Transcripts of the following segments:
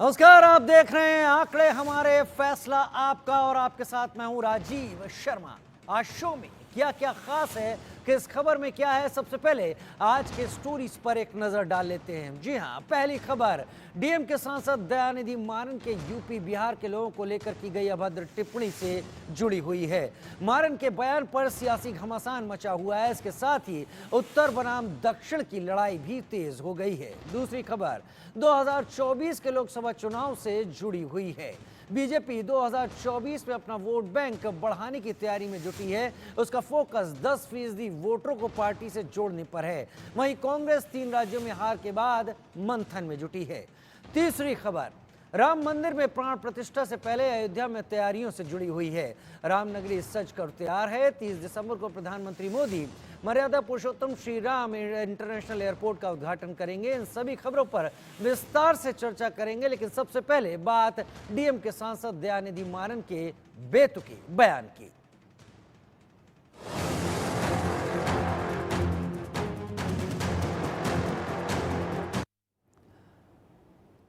नमस्कार, आप देख रहे हैं आंकड़े हमारे, फैसला आपका और आपके साथ मैं हूं राजीव शर्मा। आज शो में क्या क्या खास है, किस खबर में क्या है, सबसे पहले आज के स्टोरीज पर एक नजर डाल लेते हैं। जी हां, पहली खबर डीएम के सांसद दयानिधि मारन के यूपी बिहार के लोगों को लेकर की गई अभद्र टिप्पणी से जुड़ी हुई है। मारन के बयान पर सियासी घमासान मचा हुआ है। इसके साथ ही उत्तर बनाम दक्षिण की लड़ाई भी तेज हो गई है। दूसरी खबर 2024 के लोकसभा चुनाव से जुड़ी हुई है। बीजेपी 2024 में अपना वोट बैंक बढ़ाने की तैयारी में जुटी है। उसका फोकस 10% वोटरों को पार्टी से जोड़ने पर है। वहीं कांग्रेस 3 राज्यों में हार के बाद मंथन में जुटी है। तीसरी खबर राम मंदिर में प्राण प्रतिष्ठा से पहले अयोध्या में तैयारियों से जुड़ी हुई है। रामनगरी सज कर तैयार है। 30 दिसंबर को प्रधानमंत्री मोदी मर्यादा पुरुषोत्तम श्री राम इंटरनेशनल एयरपोर्ट का उद्घाटन करेंगे। इन सभी खबरों पर विस्तार से चर्चा करेंगे, लेकिन सबसे पहले बात डीएम के सांसद दयानिधि मारन के बेतुकी बयान की।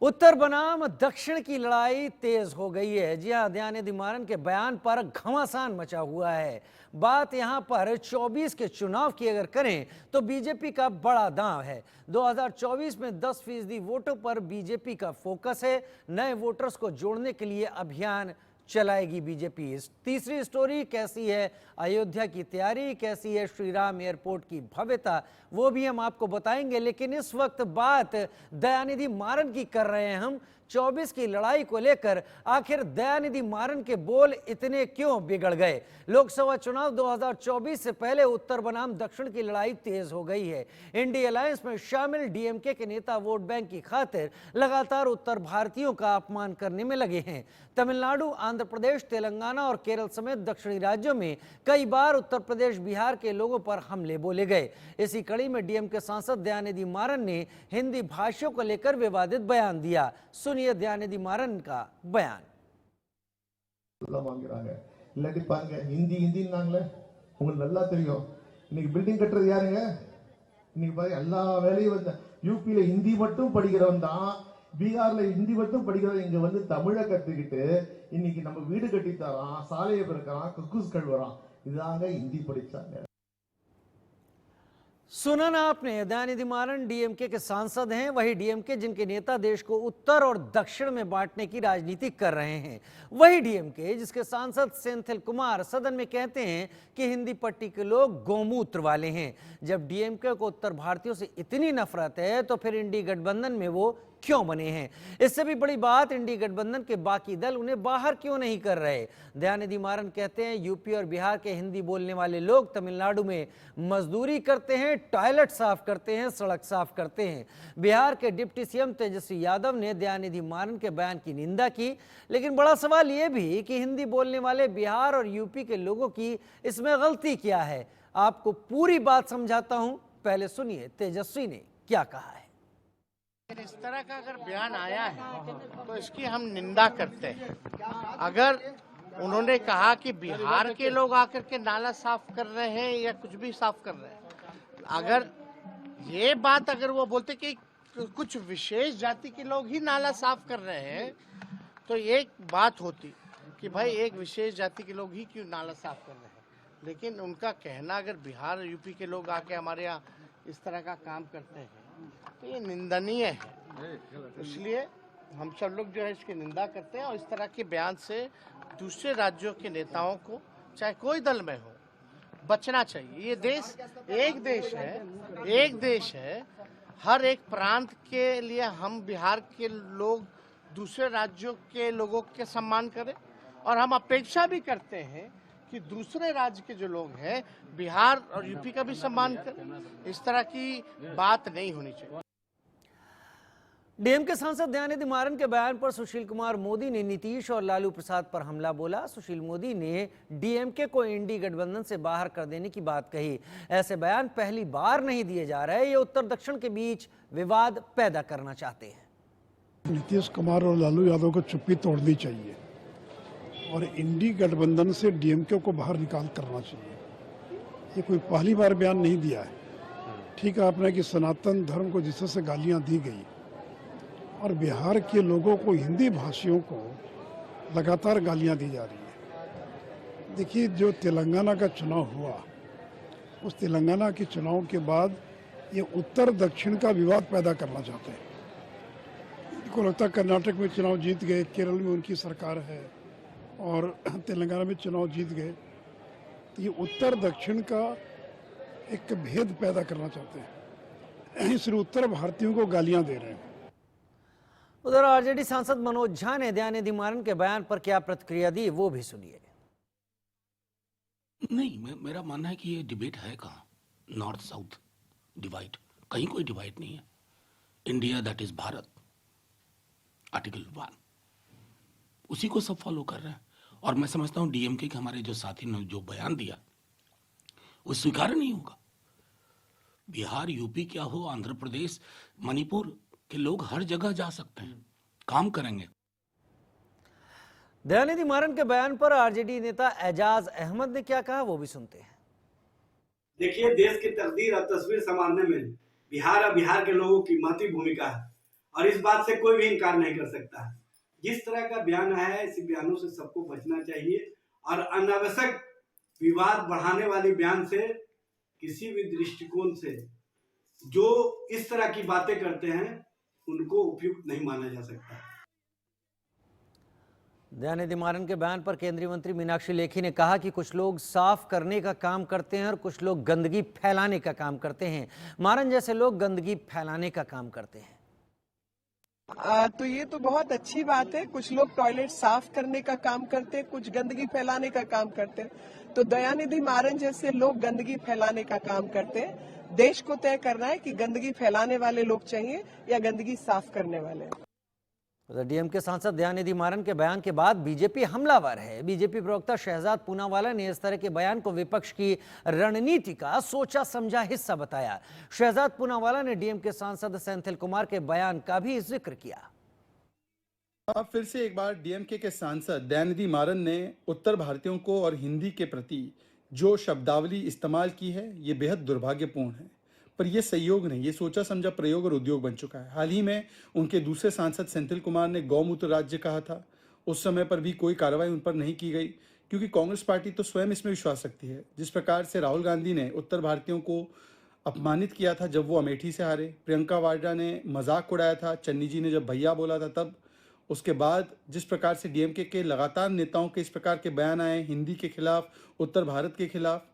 उत्तर बनाम दक्षिण की लड़ाई तेज हो गई है। जी हां, दयानिधि मारन के बयान पर घमासान मचा हुआ है। बात यहां पर 24 के चुनाव की अगर करें तो बीजेपी का बड़ा दांव है। 2024 में 10% वोटों पर बीजेपी का फोकस है। नए वोटर्स को जोड़ने के लिए अभियान चलाएगी बीजेपी। तीसरी स्टोरी कैसी है अयोध्या की तैयारी, कैसी है श्री राम एयरपोर्ट की भव्यता, वो भी हम आपको बताएंगे। लेकिन इस वक्त बात दयानिधि मारन की कर रहे हैं हम। 24 की लड़ाई को लेकर आखिर दयानिधि मारन के बोल इतने क्यों बिगड़ गए? लोकसभा चुनाव 2024 से पहले उत्तर बनाम दक्षिण की लड़ाई तेज हो गई है। इंडी अलायंस में शामिल डीएमके के नेता वोट बैंक की खातिर लगातार उत्तर भारतीयों का अपमान करने में लगे हैं। तमिलनाडु, आंध्र प्रदेश, तेलंगाना और केरल समेत दक्षिणी राज्यों में कई बार उत्तर प्रदेश, बिहार के लोगों पर हमले बोले गए। इसी कड़ी में डीएम के सांसद दयानिधि मारन ने हिंदी भाषियों को लेकर विवादित बयान दिया। सुनिए दयानिधि मारन का बयान। இல்லாட்டி பாருங்க ஹிந்தி ஹிந்தின்னாங்களே உங்களுக்கு நல்லா தெரியும். இன்னைக்கு பில்டிங் கட்டுறது யாருங்க? இன்னைக்கு பாருங்க எல்லா வேலையும் வந்து யூபியில ஹிந்தி மட்டும் படிக்கிறவன் தான், பீகார்ல ஹிந்தி மட்டும் படிக்கிறவன் இங்க வந்து தமிழை கத்துக்கிட்டு இன்னைக்கு நம்ம வீடு கட்டி தரான், சாலையை பிறக்கிறான், கக்கூஸ் கழுவுறான். இதுதாங்க ஹிந்தி படிச்சாங்க। सुना ना आपने, दयानिधि मारन डीएमके के सांसद हैं। वही डीएमके जिनके नेता देश को उत्तर और दक्षिण में बांटने की राजनीति कर रहे हैं। वही डीएमके जिसके सांसद सेंथिल कुमार सदन में कहते हैं कि हिंदी पट्टी के लोग गोमूत्र वाले हैं। जब डीएमके को उत्तर भारतीयों से इतनी नफरत है तो फिर इंडी गठबंधन में वो क्यों बने हैं? इससे भी बड़ी बात, इंडी गठबंधन के बाकी दल उन्हें बाहर क्यों नहीं कर रहे? दयानिधि मारन कहते हैं यूपी और बिहार के हिंदी बोलने वाले लोग तमिलनाडु में मजदूरी करते हैं, टॉयलेट साफ करते हैं, सड़क साफ करते हैं। बिहार के डिप्टी सीएम तेजस्वी यादव ने दयानिधि मारन के बयान की निंदा की। लेकिन बड़ा सवाल यह भी कि हिंदी बोलने वाले बिहार और यूपी के लोगों की इसमें गलती क्या है? आपको पूरी बात समझाता हूं, पहले सुनिए तेजस्वी ने क्या कहा है। इस तरह का अगर बयान आया है तो इसकी हम निंदा करते हैं। अगर उन्होंने कहा कि बिहार के लोग आकर के नाला साफ कर रहे हैं या कुछ भी साफ कर रहे हैं, अगर ये बात अगर वो बोलते कि कुछ विशेष जाति के लोग ही नाला साफ कर रहे हैं तो एक बात होती कि भाई एक विशेष जाति के लोग ही क्यों नाला साफ कर रहे हैं। लेकिन उनका कहना अगर बिहार और यूपी के लोग आके हमारे यहाँ इस तरह का काम करते हैं तो ये निंदनीय है। इसलिए हम सब लोग जो है इसकी निंदा करते हैं और इस तरह के बयान से दूसरे राज्यों के नेताओं को, चाहे कोई दल में हो, बचना चाहिए। ये देश एक देश है। हर एक प्रांत के लिए हम बिहार के लोग दूसरे राज्यों के लोगों के सम्मान करें और हम अपेक्षा भी करते हैं कि दूसरे राज्य के जो लोग हैं बिहार और यूपी का भी सम्मान करें। इस तरह की बात नहीं होनी चाहिए। डीएम के सांसद दयानिधि मारन के बयान पर सुशील कुमार मोदी ने नीतीश और लालू प्रसाद पर हमला बोला। सुशील मोदी ने डीएमके को इंडी गठबंधन से बाहर कर देने की बात कही। ऐसे बयान पहली बार नहीं दिए जा रहे। ये उत्तर दक्षिण के बीच विवाद पैदा करना चाहते हैं। नीतीश कुमार और लालू यादव को चुप्पी तोड़नी चाहिए और इंडी गठबंधन से डीएमके को बाहर निकाल करना चाहिए। ये कोई पहली बार बयान नहीं दिया है। ठीक है आपने कि सनातन धर्म को जिस तरह से गालियां दी गई और बिहार के लोगों को, हिंदी भाषियों को लगातार गालियां दी जा रही है। देखिए, जो तेलंगाना का चुनाव हुआ, उस तेलंगाना के चुनाव के बाद ये उत्तर दक्षिण का विवाद पैदा करना चाहते हैं। इनको लगता है कर्नाटक में चुनाव जीत गए, केरल में उनकी सरकार है और तेलंगाना में चुनाव जीत गए, तो ये उत्तर दक्षिण का एक भेद पैदा करना चाहते हैं, इसलिए उत्तर भारतीयों को गालियां दे रहे हैं। उधर आरजेडी सांसद मनोज झा ने दयानिधि मारन के बयान पर क्या प्रतिक्रिया दी, वो भी सुनिए। नहीं, मेरा मानना है कि ये डिबेट है कहाँ, नॉर्थ साउथ डिवाइड, कहीं कोई डिवाइड नहीं है। India that is Bharat, article 1, उसी को सब फॉलो कर रहे हैं। और मैं समझता हूँ डीएमके के हमारे जो साथी ने जो बयान दिया वो स्वीकार नहीं होगा। बिहार, यूपी क्या हो, आंध्र प्रदेश, मणिपुर के लोग हर जगह जा सकते हैं, काम करेंगे। दयानिधि मारन के बयान पर आरजेडी नेता एजाज अहमद ने क्या कहा, वो भी सुनते हैं। देखिए, देश की तकदीर और तस्वीर संवारने में बिहार और बिहार के लोगों की महती भूमिका है और इस बात से कोई भी इनकार नहीं कर सकता। जिस तरह का बयान आया है, ऐसे बयानों से सबको बचना चाहिए और अनावश्यक विवाद बढ़ाने वाले बयान से किसी भी दृष्टिकोण से जो इस तरह की बातें करते हैं उनको उपयुक्त नहीं माना जा सकता। दयानिधि मारन के बयान पर केंद्रीय मंत्री मीनाक्षी लेखी ने कहा कि कुछ लोग साफ करने का काम करते हैं और कुछ लोग गंदगी फैलाने का काम करते हैं। मारन जैसे लोग गंदगी फैलाने का काम करते हैं। तो ये तो बहुत अच्छी बात है। कुछ लोग टॉयलेट साफ करने का काम करते हैं, कुछ गंदगी फैलाने का काम करते हैं। तो दयानिधि मारन जैसे लोग गंदगी फैलाने का काम करते हैं। देश को तय करना है कि गंदगी फैलाने वाले लोग चाहिए या गंदगी साफ करने वाले। डीएमके सांसद दयानिधि मारन के बयान के बाद बीजेपी हमलावर है। बीजेपी प्रवक्ता शहजाद पूनावाला ने इस तरह के बयान को विपक्ष की रणनीति का सोचा समझा हिस्सा बताया। शहजाद पूनावाला ने डीएमके सांसद सेंथिल कुमार के बयान का भी जिक्र किया। अब फिर से एक बार डीएमके के सांसद दयानिधि मारन ने उत्तर भारतीयों को और हिंदी के प्रति जो शब्दावली इस्तेमाल की है, ये बेहद दुर्भाग्यपूर्ण है। पर यह सहयोग नहीं, ये सोचा समझा प्रयोग और उद्योग बन चुका है। हाल ही में उनके दूसरे सांसद सेंथिल कुमार ने गौमूत्र राज्य कहा था। उस समय पर भी कोई कार्रवाई उन पर नहीं की गई, क्योंकि कांग्रेस पार्टी तो स्वयं इसमें विश्वास रखती है। जिस प्रकार से राहुल गांधी ने उत्तर भारतीयों को अपमानित किया था जब वो अमेठी से हारे, प्रियंका वाड्रा ने मजाक उड़ाया था, चन्नी जी ने जब भैया बोला था तब, उसके बाद जिस प्रकार से डीएमके के लगातार नेताओं के इस प्रकार के बयान आए हिंदी के खिलाफ, उत्तर भारत के खिलाफ,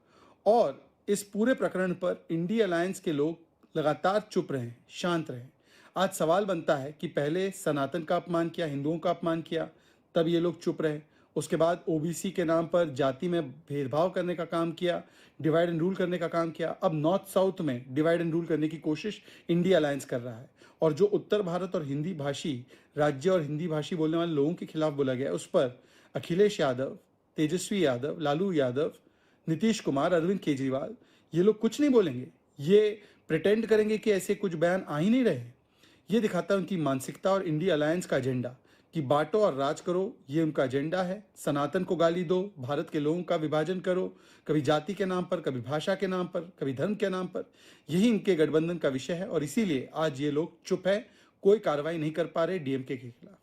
और इस पूरे प्रकरण पर इंडिया अलायंस के लोग लगातार चुप रहे, शांत रहे। आज सवाल बनता है कि पहले सनातन का अपमान किया, हिंदुओं का अपमान किया, तब ये लोग चुप रहे। उसके बाद ओबीसी के नाम पर जाति में भेदभाव करने का काम किया, डिवाइड एंड रूल करने का काम किया। अब नॉर्थ साउथ में डिवाइड एंड रूल करने की कोशिश इंडिया अलायंस कर रहा है। और जो उत्तर भारत और हिंदी भाषी राज्य और हिंदी भाषी बोलने वाले लोगों के खिलाफ बोला गया, उस पर अखिलेश यादव, तेजस्वी यादव, लालू यादव, नीतीश कुमार, अरविंद केजरीवाल, ये लोग कुछ नहीं बोलेंगे। ये प्रिटेंड करेंगे कि ऐसे कुछ बयान आ ही नहीं रहे। ये दिखाता है उनकी मानसिकता और इंडिया अलायंस का एजेंडा कि बांटो और राज करो, ये उनका एजेंडा है। सनातन को गाली दो, भारत के लोगों का विभाजन करो, कभी जाति के नाम पर, कभी भाषा के नाम पर, कभी धर्म के नाम पर। यही इनके गठबंधन का विषय है और इसीलिए आज ये लोग चुप है, कोई कार्रवाई नहीं कर पा रहे डीएमके के खिलाफ।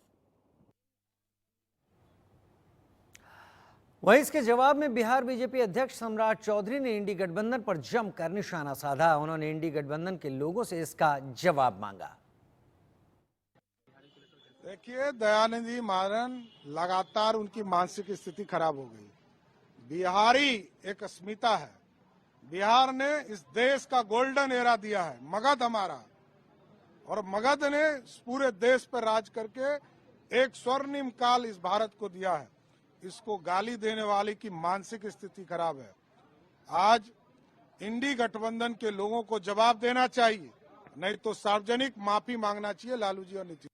वहीं इसके जवाब में बिहार बीजेपी अध्यक्ष सम्राट चौधरी ने इंडी गठबंधन पर जमकर निशाना साधा। उन्होंने इंडी गठबंधन के लोगों से इसका जवाब मांगा। देखिए, दयानिधि मारन लगातार उनकी मानसिक स्थिति खराब हो गई। बिहारी एक अस्मिता है। बिहार ने इस देश का गोल्डन एरा दिया है, मगध हमारा, और मगध ने पूरे देश पर राज करके एक स्वर्णिम काल इस भारत को दिया है। इसको गाली देने वाले की मानसिक स्थिति खराब है। आज इंडी गठबंधन के लोगों को जवाब देना चाहिए, नहीं तो सार्वजनिक माफी मांगना चाहिए लालू जी और नीतीश।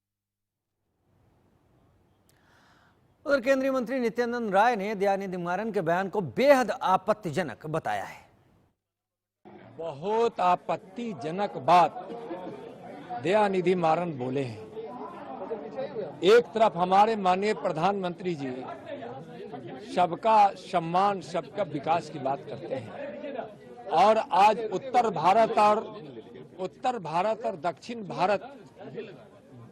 उधर केंद्रीय मंत्री नित्यानंद राय ने दयानिधि मारन के बयान को बेहद आपत्तिजनक बताया है। बहुत आपत्तिजनक बात दयानिधि मारन बोले हैं। एक तरफ हमारे माननीय प्रधानमंत्री जी सबका सम्मान, सबका विकास की बात करते हैं, और आज उत्तर भारत और दक्षिण भारत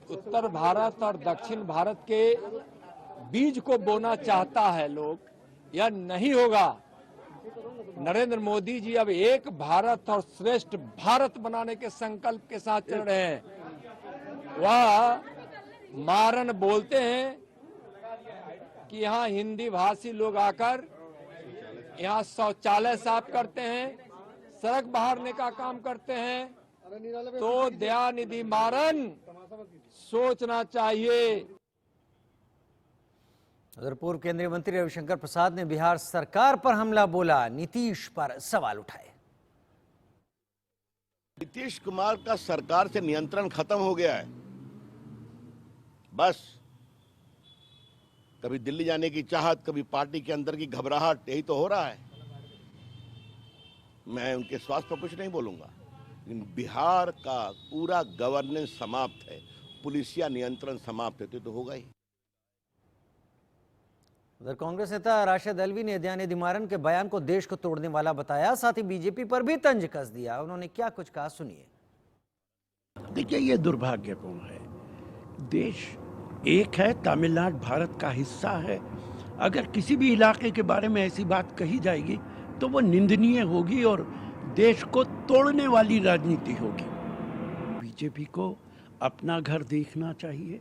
उत्तर भारत और दक्षिण भारत के बीज को बोना चाहता है लोग, यह नहीं होगा। नरेंद्र मोदी जी अब एक भारत और श्रेष्ठ भारत बनाने के संकल्प के साथ चल रहे हैं। वह मारन बोलते हैं कि यहाँ हिंदी भाषी लोग आकर यहाँ शौचालय साफ करते हैं, सड़क बहारने का काम करते हैं, तो दयानिधि मारन सोचना चाहिए। उधर पूर्व केंद्रीय मंत्री रविशंकर प्रसाद ने बिहार सरकार पर हमला बोला, नीतीश पर सवाल उठाए। नीतीश कुमार का सरकार से नियंत्रण खत्म हो गया है। बस कभी दिल्ली जाने की चाहत, कभी पार्टी के अंदर की घबराहट, यही तो हो रहा है। मैं उनके स्वास्थ्य पर कुछ नहीं बोलूंगा, लेकिन बिहार का पूरा गवर्नेंस समाप्त है, पुलिसिया नियंत्रण समाप्त है, तो होगा ही। उधर कांग्रेस नेता राशिद अल्वी ने दयानिधि मारन के बयान को देश को तोड़ने वाला बताया, साथ ही बीजेपी पर भी तंज कस दिया। उन्होंने क्या कुछ कहा, सुनिए। देखिए, ये दुर्भाग्यपूर्ण है। देश एक है, तमिलनाडु भारत का हिस्सा है। अगर किसी भी इलाके के बारे में ऐसी बात कही जाएगी तो वो निंदनीय होगी और देश को तोड़ने वाली राजनीति होगी। बीजेपी को अपना घर देखना चाहिए।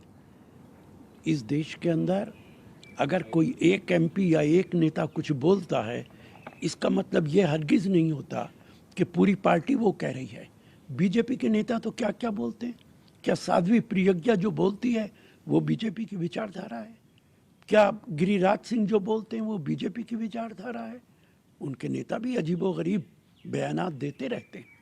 इस देश के अंदर अगर कोई एक एमपी या एक नेता कुछ बोलता है, इसका मतलब ये हरगिज नहीं होता कि पूरी पार्टी वो कह रही है। बीजेपी के नेता तो क्या क्या बोलते हैं। क्या साध्वी प्रियज्ञा जो बोलती है वो बीजेपी की विचारधारा है? क्या गिरिराज सिंह जो बोलते हैं वो बीजेपी की विचारधारा है? उनके नेता भी अजीबोगरीब बयानात देते रहते हैं।